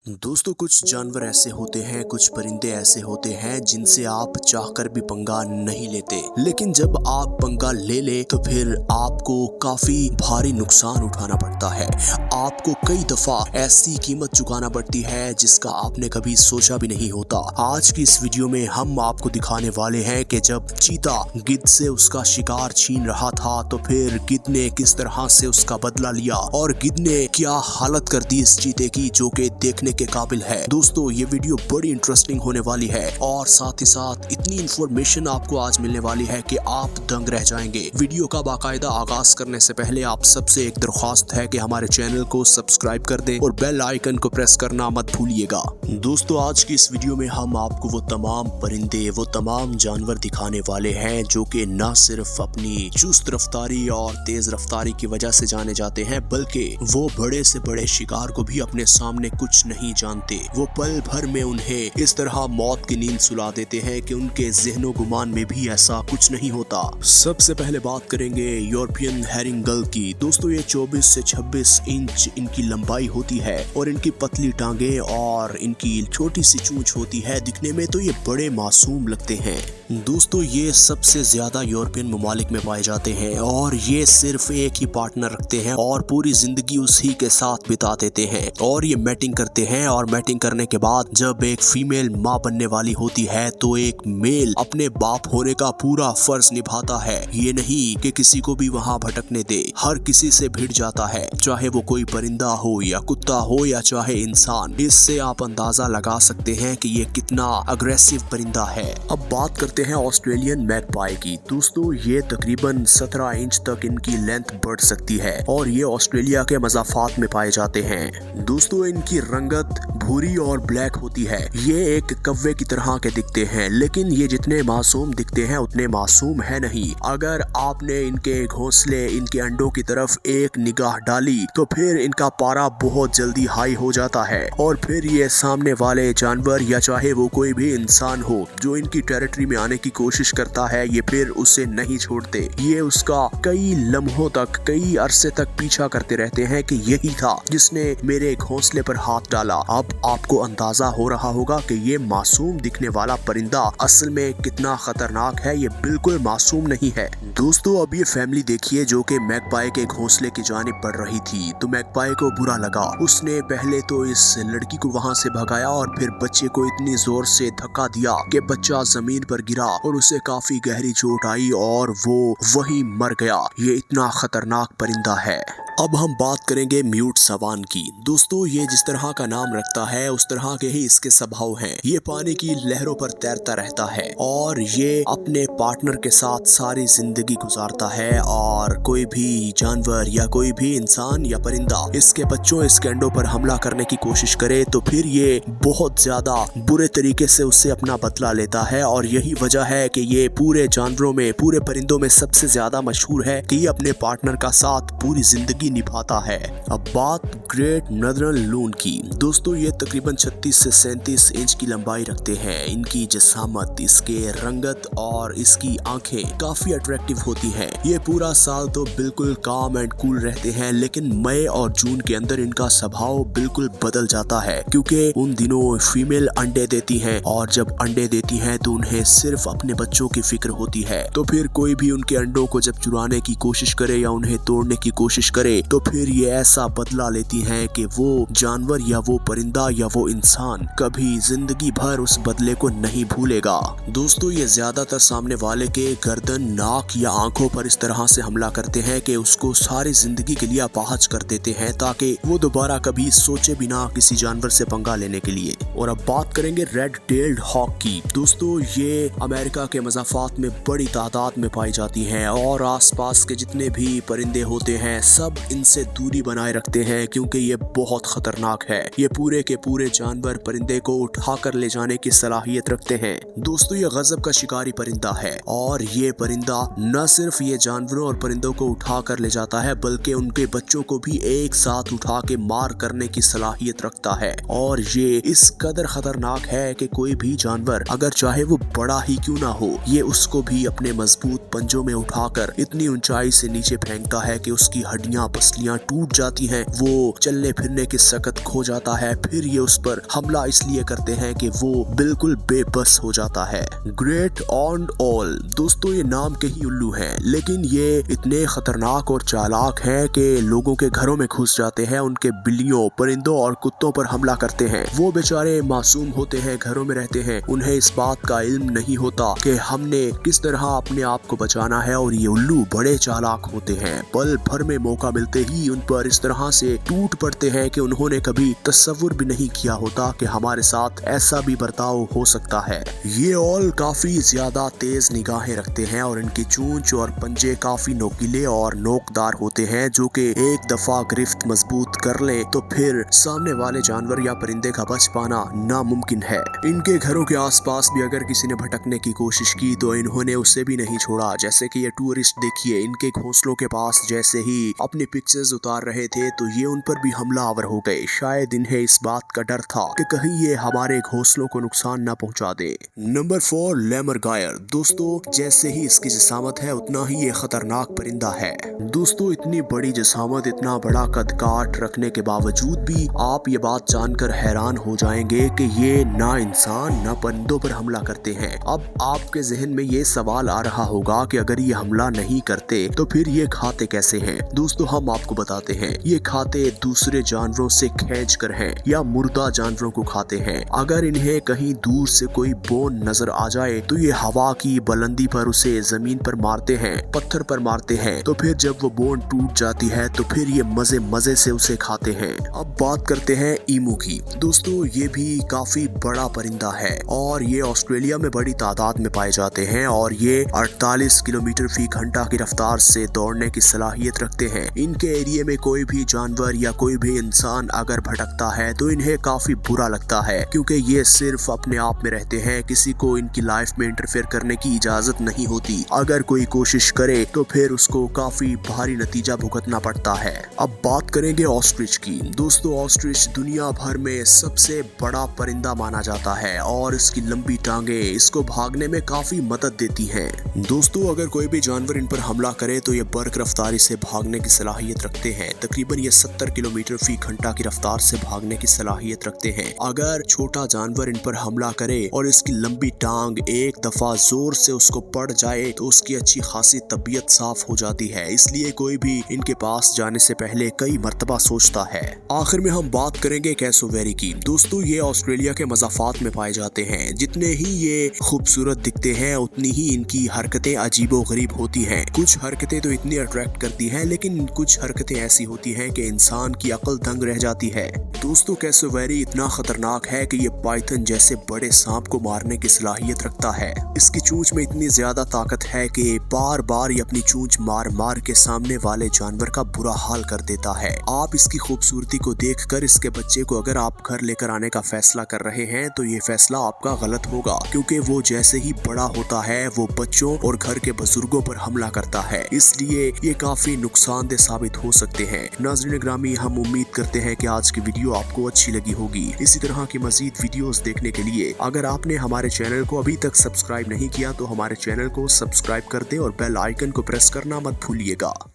दोस्तों, कुछ जानवर ऐसे होते हैं, कुछ परिंदे ऐसे होते हैं जिनसे आप चाहकर भी पंगा नहीं लेते, लेकिन जब आप पंगा ले ले तो फिर आपको काफी भारी नुकसान उठाना पड़ता है। आपको कई दफा ऐसी कीमत चुकाना पड़ती है जिसका आपने कभी सोचा भी नहीं होता। आज की इस वीडियो में हम आपको दिखाने वाले हैं कि जब चीता गिद्ध से उसका शिकार छीन रहा था तो फिर गिद्ध ने किस तरह से उसका बदला लिया और गिद्ध ने क्या हालत कर दी इस चीते की, जो कि देखने के काबिल है। दोस्तों, ये वीडियो बड़ी इंटरेस्टिंग होने वाली है और साथ ही साथ इतनी इंफॉर्मेशन आपको आज मिलने वाली है कि आप दंग रह जाएंगे। वीडियो का बाकायदा आगाज करने से पहले आप सबसे एक दरख्वास्त है कि हमारे चैनल को सब्सक्राइब कर दें और बेल आइकन को प्रेस करना मत भूलिएगा। दोस्तों, आज की इस वीडियो में हम आपको वो तमाम परिंदे, वो तमाम जानवर दिखाने वाले हैं जो कि न सिर्फ अपनी चुस्त रफ्तारी और तेज रफ्तारी की वजह से जाने जाते हैं, बल्कि वो बड़े से बड़े शिकार को भी अपने सामने कुछ नहीं जानते। वो पल भर में उन्हें इस तरह मौत की नींद सुला देते हैं कि उनके ज़हनो गुमान में भी ऐसा कुछ नहीं होता। सबसे पहले बात करेंगे यूरोपियन हेरिंग गल की। दोस्तों, ये 24 से 26 इंच इनकी लंबाई होती है और इनकी पतली टांगे और इनकी छोटी सी चोंच होती है। दिखने में तो ये बड़े मासूम लगते हैं। दोस्तों, ये सबसे ज्यादा यूरोपियन ममालिक में पाए जाते हैं और ये सिर्फ एक ही पार्टनर रखते हैं और पूरी जिंदगी उसी के साथ बिता देते हैं। और ये मैटिंग करते हैं और मैटिंग करने के बाद जब एक फीमेल माँ बनने वाली होती है तो एक मेल अपने बाप होने का पूरा फर्ज निभाता है। ये नहीं कि किसी को भी वहाँ भटकने दे, हर किसी से भिड़ जाता है, चाहे वो कोई परिंदा हो या कुत्ता हो या चाहे इंसान। इससे आप अंदाजा लगा सकते हैं कि ये कितना अग्रेसिव परिंदा है। अब बात करते हैं ऑस्ट्रेलियन मैगपाई की। दोस्तों, ये तकरीबन 17 इंच तक इनकी लेंथ बढ़ सकती है और ये ऑस्ट्रेलिया के मज़ाफ़ात में पाए जाते हैं। दोस्तों, इनकी रंगत भूरी और ब्लैक होती है। ये एक कव्वे की तरह के दिखते हैं, लेकिन ये जितने मासूम दिखते हैं उतने मासूम है नहीं। अगर आपने इनके घोंसले, इनके अंडों की तरफ एक निगाह डाली तो फिर इनका पारा बहुत जल्दी हाई हो जाता है और फिर ये सामने वाले जानवर या चाहे वो कोई भी इंसान हो जो इनकी टेरिटरी में आने की कोशिश करता है, ये फिर उसे नहीं छोड़ते। ये उसका कई लम्हों तक, कई अरसे तक पीछा करते रहते हैं कि यही था जिसने मेरे घोंसले पर हाथ डाला। अब आपको अंदाजा हो रहा होगा कि ये मासूम दिखने वाला परिंदा असल में कितना खतरनाक है। ये बिल्कुल मासूम नहीं है। दोस्तों, अब ये फैमिली देखिए जो कि मैगपाई के घोंसले की जानिब बढ़ रही थी तो मैगपाई को बुरा लगा। उसने पहले तो इस लड़की को वहां से भगाया और फिर बच्चे को इतनी जोर से धक्का दिया कि बच्चा जमीन पर गिरा और उसे काफी गहरी चोट आई और वो वहीं मर गया। ये इतना खतरनाक परिंदा है। अब हम बात करेंगे म्यूट सवान की। दोस्तों, ये जिस तरह का नाम रखता है उस तरह के ही इसके स्वभाव हैं। ये पानी की लहरों पर तैरता रहता है और ये अपने पार्टनर के साथ सारी जिंदगी गुजारता है और कोई भी जानवर या कोई भी इंसान या परिंदा इसके बच्चों, इसके अंडों पर हमला करने की कोशिश करे तो फिर ये बहुत ज्यादा बुरे तरीके से उससे अपना बदला लेता है। और यही वजह है कि ये पूरे जानवरों में, पूरे परिंदों में सबसे ज्यादा मशहूर है कि ये अपने पार्टनर का साथ पूरी जिंदगी निभाता है। अब बात ग्रेट नॉर्दर्न लून की। दोस्तों, ये तकरीबन 36 से 37 इंच की लंबाई रखते हैं। इनकी जिसामत, इसके रंगत और इसकी आंखें काफी अट्रैक्टिव होती हैं। ये पूरा साल तो बिल्कुल काम एंड कूल रहते हैं, लेकिन मई और जून के अंदर इनका स्वभाव बिल्कुल बदल जाता है क्योंकि उन दिनों फीमेल अंडे देती हैं और जब अंडे देती हैं तो उन्हें सिर्फ अपने बच्चों की फिक्र होती है। तो फिर कोई भी उनके अंडों को जब चुराने की कोशिश करे या उन्हें तोड़ने की कोशिश करे तो फिर ये ऐसा बदला लेती हैं कि वो जानवर या वो परिंदा या वो इंसान कभी जिंदगी भर उस बदले को नहीं भूलेगा। दोस्तों, ये ज्यादातर सामने वाले के गर्दन, नाक या आंखों पर इस तरह से हमला करते हैं कि उसको सारी जिंदगी के लिए अपाहज कर देते हैं ताकि वो दोबारा कभी सोचे बिना किसी जानवर से पंगा लेने के लिए। और अब बात करेंगे रेड टेल्ड हॉक की। दोस्तों, ये अमेरिका के मज़ाफ़ात में बड़ी तादाद में पाई जाती हैं और आसपास के जितने भी परिंदे होते हैं सब इनसे दूरी बनाए रखते हैं क्योंकि ये बहुत खतरनाक है। ये पूरे के पूरे जानवर परिंदे को उठाकर ले जाने की सलाहियत रखते हैं। दोस्तों, ये गजब का शिकारी परिंदा है और ये परिंदा न सिर्फ ये जानवरों और परिंदों को उठा कर ले जाता है बल्कि उनके बच्चों को भी एक साथ उठा के मार करने की सलाहियत रखता है। और ये इस कदर खतरनाक है कि कोई भी जानवर अगर चाहे वो बड़ा ही क्यों ना हो, ये उसको भी अपने मजबूत पंजों में उठाकर इतनी ऊंचाई से नीचे फेंकता है कि उसकी हड्डियां पसलियां टूट जाती हैं, वो चलने फिरने की सकत खो जाता है। फिर ये उस पर हमला इसलिए करते हैं कि वो बिल्कुल बेबस हो जाता है। ग्रेट ऑन ऑल, दोस्तों ये नाम के ही उल्लू हैं, लेकिन ये इतने खतरनाक और चालाक हैं कि लोगों के घरों में घुस जाते हैं, उनके बिल्लियों, परिंदों और कुत्तों पर हमला करते हैं। वो बेचारे मासूम होते हैं, घरों में रहते हैं, उन्हें इस बात का इल्म नहीं होता कि हमने किस तरह अपने आप को बचाना है। और ये उल्लू बड़े चालाक होते हैं, पल भर में मौका मिलते ही उन पर इस तरह से टूट पड़ते हैं कि उन्होंने कभी तस्वुर भी नहीं किया होता कि हमारे साथ ऐसा भी बर्ताव हो सकता है। ये ऑल काफी ज्यादा तेज निगाहें रखते हैं और इनकी चोंच और पंजे काफी नोकीले और नोकदार होते हैं, जो कि एक दफा गिरफ्त मजबूत कर ले तो फिर सामने वाले जानवर या परिंदे का बच पाना नामुमकिन है। इनके घरों के आसपास भी अगर किसी ने भटकने की कोशिश की तो इन्होंने उसे भी नहीं छोड़ा। जैसे कि ये टूरिस्ट देखिए, इनके घोंसलों के पास जैसे ही अपनी पिक्चर्स उतार रहे थे तो ये उन पर भी हमलावर हो गए। शायद इन्हें इस बात का डर था कि कहीं ये हमारे घोंसलों को नुकसान न पहुंचा दे। नंबर 4, लेमरगायर। दोस्तों जैसे ही इसकी जिसामत है उतना ही ये खतरनाक परिंदा है। दोस्तों इतनी बड़ी जिसामत, इतना बड़ा कद काट रखने के बावजूद भी आप ये बात जानकर हैरान हो जाएंगे कि ये ना इंसान ना परिंदों पर हमला करते हैं। अब आपके जहन में ये सवाल आ रहा होगा कि अगर ये हमला नहीं करते तो फिर ये खाते कैसे हैं? दोस्तों हम आपको बताते हैं, ये खाते दूसरे जानवरों से खींच कर हैं या मुर्दा जानवरों को खाते हैं। अगर इन्हें कहीं दूर से कोई बोन नजर आ जाए तो ये हवा की बुलंदी पर उसे जमीन पर मारते हैं, पत्थर पर मारते हैं। तो फिर जब वो बोन टूट जाती है तो फिर ये मजे मजे से उसे खाते हैं। अब बात करते हैं ईमू की। दोस्तों ये भी काफी बड़ा परिंदा है और ये ऑस्ट्रेलिया में बड़ी तादाद में पाए जाते हैं और ये 48 किलोमीटर फी घंटा की रफ्तार से दौड़ने की सलाहियत रखते हैं। इनके एरिया में कोई भी जानवर या कोई भी इंसान अगर भटकता है तो इन्हें काफी बुरा लगता है, क्योंकि ये सिर्फ अपने आप में रहते हैं, किसी को इनकी लाइफ में इंटरफेयर करने की इजाजत नहीं होती। अगर कोई कोशिश करे तो फिर उसको काफी भारी नतीजा भुगतना पड़ता है। अब बात करेंगे ऑस्ट्रिच की। दोस्तों ऑस्ट्रिच दुनिया भर में सबसे बड़ा परिंदा माना जाता है और इसकी लंबी टांगे इसको भागने में काफी मदद देती हैं। दोस्तों अगर कोई भी जानवर इन पर हमला करे तो ये बर्क रफ्तारी से भागने की सलाहियत रखते हैं। तकरीबन ये 70 किलोमीटर फी घंटा की रफ्तार से भागने की सलाहियत रखते हैं। अगर छोटा जानवर इन पर हमला करे और इसकी लंबी टांग एक दफा जोर से उसको पड़ जाए तो उसकी अच्छी खासी तबीयत साफ हो जाती है। इसलिए कोई भी इनके पास जाने से पहले कई मर्तबा सोचता है। आखिर में हम बात करेंगे कैसोवेरी की। दोस्तों ये ऑस्ट्रेलिया के मज़ाफ़ात में पाए जाते हैं। जितने ही ये खूबसूरत दिखते हैं उतनी ही इनकी हरकतें अजीबो गरीब होती हैं। कुछ हरकतें तो इतनी अट्रैक्ट करती हैं, लेकिन कुछ हरकतें ऐसी होती हैं कि इंसान की अक्ल दंग रह जाती है। दोस्तों कैसोवेरी इतना खतरनाक है कि ये पाइथन जैसे बड़े सांप को मारने की सलाहियत रखता है। इसकी चोंच में इतनी ज्यादा ताकत है कि बार बार ये अपनी चोंच मार मार के सामने वाले जानवर का बुरा हाल कर देता है। आप इसकी खूबसूरती को देखकर इसके बच्चे को अगर आप घर लेकर आने का फैसला कर रहे हैं तो ये फैसला आपका गलत होगा, क्योंकि वो जैसे ही बड़ा होता है वो बच्चों और घर के बुजुर्गों पर हमला करता है। इसलिए ये काफी नुकसानदेह साबित हो सकते हैं। नाज़रीन ग्रामी, हम उम्मीद करते हैं कि आज की वीडियो आपको अच्छी लगी होगी। इसी तरह की मजीद वीडियोस देखने के लिए अगर आपने हमारे चैनल को अभी तक सब्सक्राइब नहीं किया तो हमारे चैनल को सब्सक्राइब कर दे और बेल आइकन को प्रेस करना मत भूलिएगा।